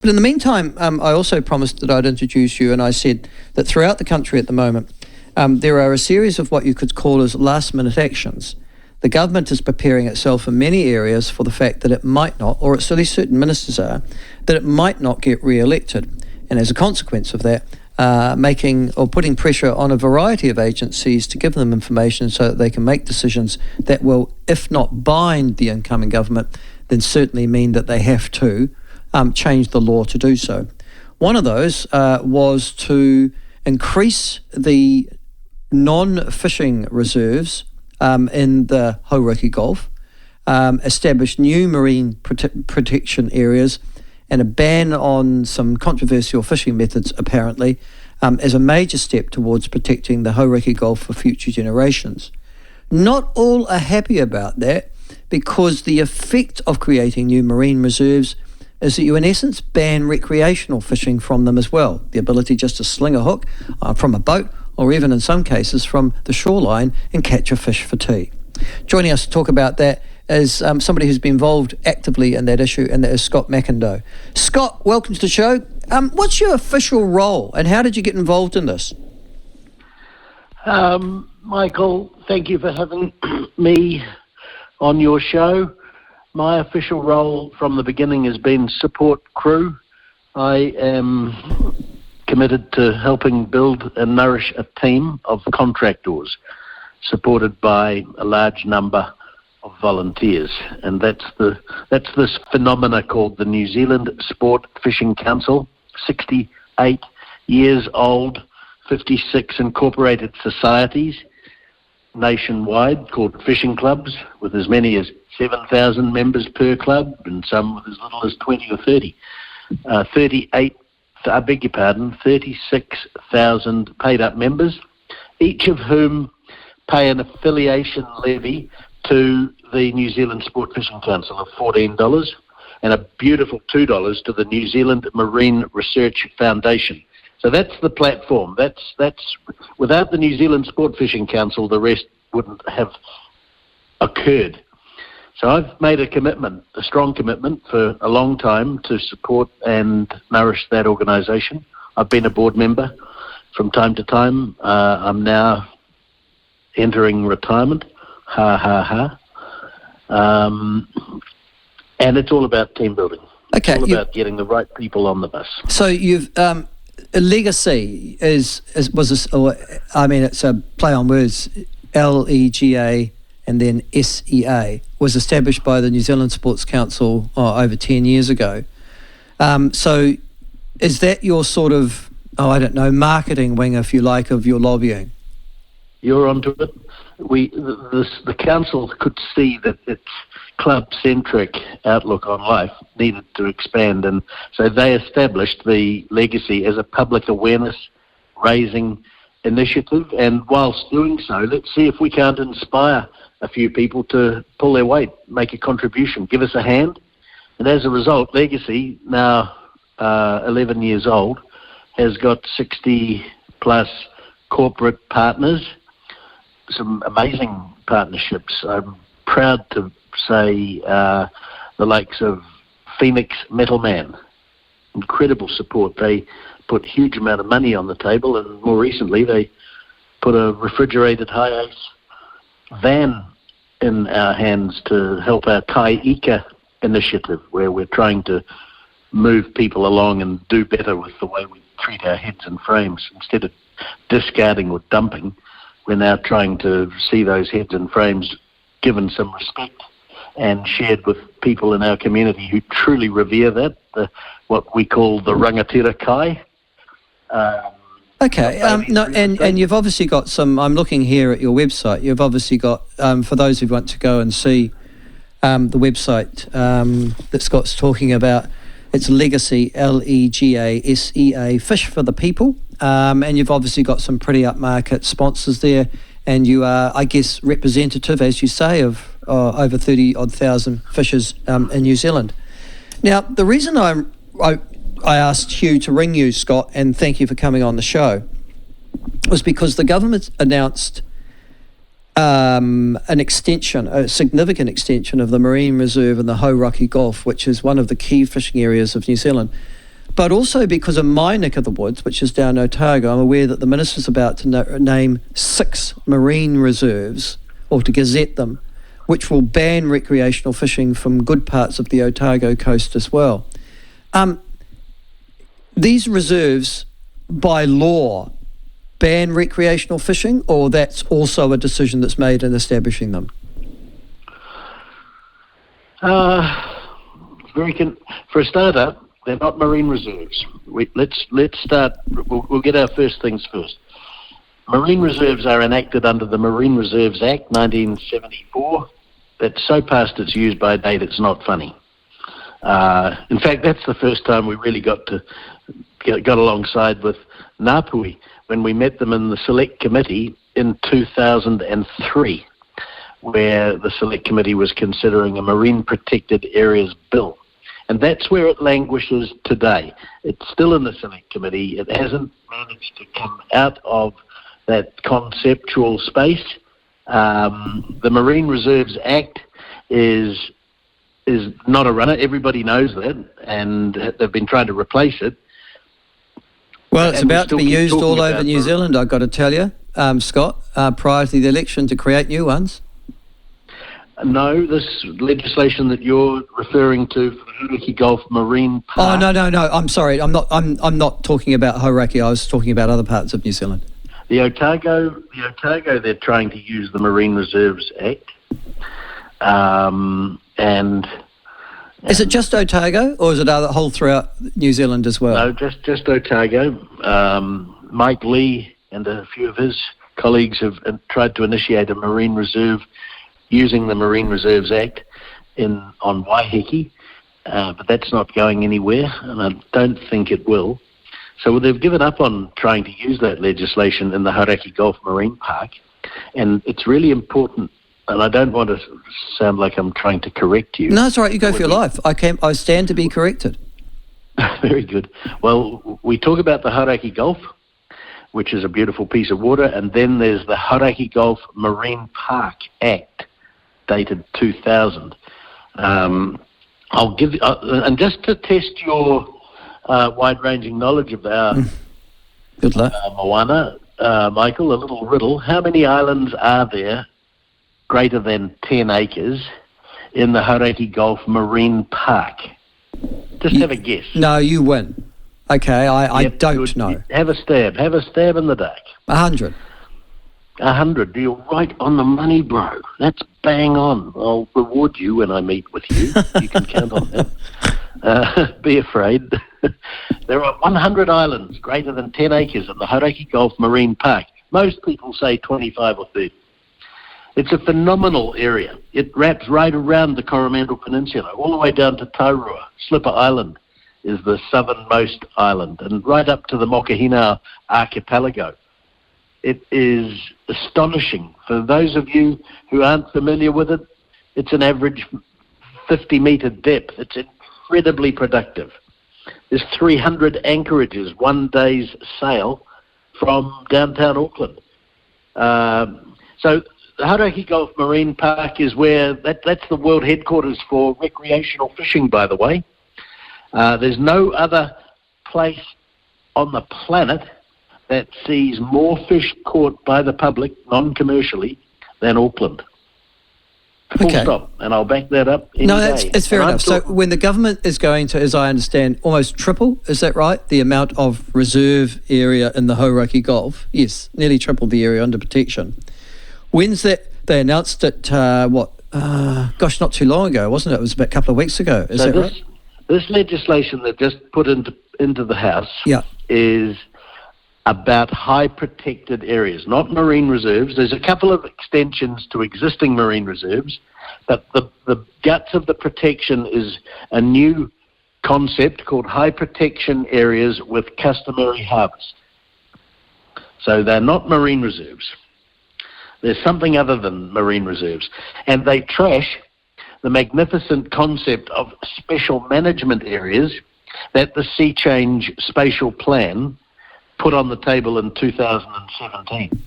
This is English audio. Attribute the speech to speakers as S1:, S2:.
S1: But in the meantime, I also promised that I'd introduce you, and I said that throughout the country at the moment, there are a series of what you could call as last-minute actions. The government is preparing itself in many areas for the fact that it might not, or at least certain ministers are, that it might not get re-elected. And as a consequence of that, making or putting pressure on a variety of agencies to give them information so that they can make decisions that will, if not bind the incoming government, then certainly mean that they have to change the law to do so. One of those was to increase the non-fishing reserves in the Hauraki Gulf, establish new marine protection areas, and a ban on some controversial fishing methods, apparently, as a major step towards protecting the Hauraki Gulf for future generations. Not all are happy about that, because the effect of creating new marine reserves is that you in essence ban recreational fishing from them as well. The ability just to sling a hook from a boat, or even in some cases from the shoreline, and catch a fish for tea. Joining us to talk about that is somebody who's been involved actively in that issue, and that is Scott Macindoe. Scott, welcome to the show. What's your official role, and how did you get involved in this?
S2: Michael, thank you for having me on your show. My official role from the beginning has been support crew. I am committed to helping build and nourish a team of contractors supported by a large number of volunteers, and that's this phenomena called the New Zealand Sport Fishing Council. 68 years old, 56 incorporated societies nationwide called fishing clubs, with as many as 7,000 members per club, and some with as little as 20 or 30. 36,000 paid-up members, each of whom pay an affiliation levy to the New Zealand Sport Fishing Council of $14 and a beautiful $2 to the New Zealand Marine Research Foundation. So that's the platform. That's without the New Zealand Sport Fishing Council, the rest wouldn't have occurred. So I've made a strong commitment for a long time to support and nourish that organisation. I've been a board member from time to time. I'm now entering retirement. Ha, ha, ha. And it's all about team building.
S1: Okay,
S2: it's all about getting the right people on the bus.
S1: So you've... Legacy it's a play on words, LEGA and then SEA, was established by the New Zealand Sports Council over 10 years ago. So is that your sort of, marketing wing, if you like, of your lobbying?
S2: You're onto it. The council could see that its club-centric outlook on life needed to expand, and so they established the Legacy as a public awareness-raising initiative. And whilst doing so, let's see if we can't inspire a few people to pull their weight, make a contribution, give us a hand. And as a result, Legacy, now 11 years old, has got 60-plus corporate partners, some amazing partnerships. I'm proud to say the likes of Phoenix Metalman, incredible support. They put huge amount of money on the table, and more recently they put a refrigerated high-ace van in our hands to help our Kai Ika initiative, where we're trying to move people along and do better with the way we treat our heads and frames. Instead of discarding or dumping, we're now trying to see those heads and frames given some respect and shared with people in our community who truly revere that, what we call the rangatira kai.
S1: And you've obviously got some, I'm looking here at your website, you've obviously got, for those who want to go and see the website that Scott's talking about, it's Legacy, LEGASEA, Fish for the People, and you've obviously got some pretty upmarket sponsors there, and you are, I guess, representative, as you say, of over 30-odd thousand fishers in New Zealand. Now, the reason I asked Hugh to ring you, Scott, and thank you for coming on the show, was because the government announced an extension, a significant extension of the marine reserve in the Hauraki Gulf, which is one of the key fishing areas of New Zealand, But also because of my neck of the woods, which is down Otago, I'm aware that the Minister's about to name 6 marine reserves, or to gazette them, which will ban recreational fishing from good parts of the Otago coast as well. These reserves, by law, ban recreational fishing, or that's also a decision that's made in establishing them?
S2: For a starter, they're not marine reserves. Let's start. We'll get our first things first. Marine reserves are enacted under the Marine Reserves Act 1974. That's so past its use by date it's not funny. In fact, that's the first time we really got alongside with Ngāpuhi when we met them in the Select Committee in 2003, where the Select Committee was considering a Marine Protected Areas Bill. And that's where it languishes today. It's still in the Select Committee. It hasn't managed to come out of that conceptual space. The Marine Reserves Act is not a runner. Everybody knows that, and they've been trying to replace it.
S1: Well, it's about to be used all over New Zealand, I've got to tell you, Scott, prior to the election to create new ones.
S2: No, this legislation that you're referring to for the Hauraki Gulf Marine Park.
S1: Oh, no. I'm sorry. I'm not talking about Hauraki. I was talking about other parts of New Zealand.
S2: The Otago, they're trying to use the Marine Reserves Act. And
S1: is it just Otago, or is it other whole throughout New Zealand as well?
S2: No, just Otago. Mike Lee and a few of his colleagues have tried to initiate a marine reserve using the Marine Reserves Act on Waiheke, but that's not going anywhere, and I don't think it will. So they've given up on trying to use that legislation in the Hauraki Gulf Marine Park, and it's really important. And I don't want to sound like I'm trying to correct you.
S1: No, it's all right. You go for your life. I stand to be corrected.
S2: Very good. Well, we talk about the Hauraki Gulf, which is a beautiful piece of water, and then there's the Hauraki Gulf Marine Park Act, dated 2000. I'll give you, and just to test your wide-ranging knowledge of our
S1: good luck.
S2: Moana, Michael, a little riddle. How many islands are there greater than 10 acres in the Hauraki Gulf Marine Park? Just have a guess.
S1: No, you win. Okay, I don't know.
S2: Have a stab in the dark.
S1: 100.
S2: 100. You're right on the money, bro. That's bang on. I'll reward you when I meet with you. You can count on that. Be afraid. There are 100 islands greater than 10 acres in the Hauraki Gulf Marine Park. Most people say 25 or 30. It's a phenomenal area. It wraps right around the Coromandel Peninsula, all the way down to Taurua. Slipper Island is the southernmost island, and right up to the Mokohinau archipelago. It is astonishing. For those of you who aren't familiar with it, it's an average 50-metre depth. It's incredibly productive. There's 300 anchorages, one day's sail from downtown Auckland. So the Hauraki Gulf Marine Park is where, that's the world headquarters for recreational fishing, by the way. There's no other place on the planet that sees more fish caught by the public, non-commercially, than Auckland. Full stop. And I'll back that up any day.
S1: It's fair enough. So when the government is going to, as I understand, almost triple, is that right, the amount of reserve area in the Hauraki Gulf? Yes, nearly triple the area under protection. When's that? They announced it, not too long ago, wasn't it? It was about a couple of weeks ago. Is that right?
S2: This legislation that just put into the House is about high protected areas, not marine reserves. There's a couple of extensions to existing marine reserves, but the guts of the protection is a new concept called high protection areas with customary harvest. So they're not marine reserves. There's something other than marine reserves. And they trash the magnificent concept of special management areas that the Sea Change Spatial Plan put on the table in 2017.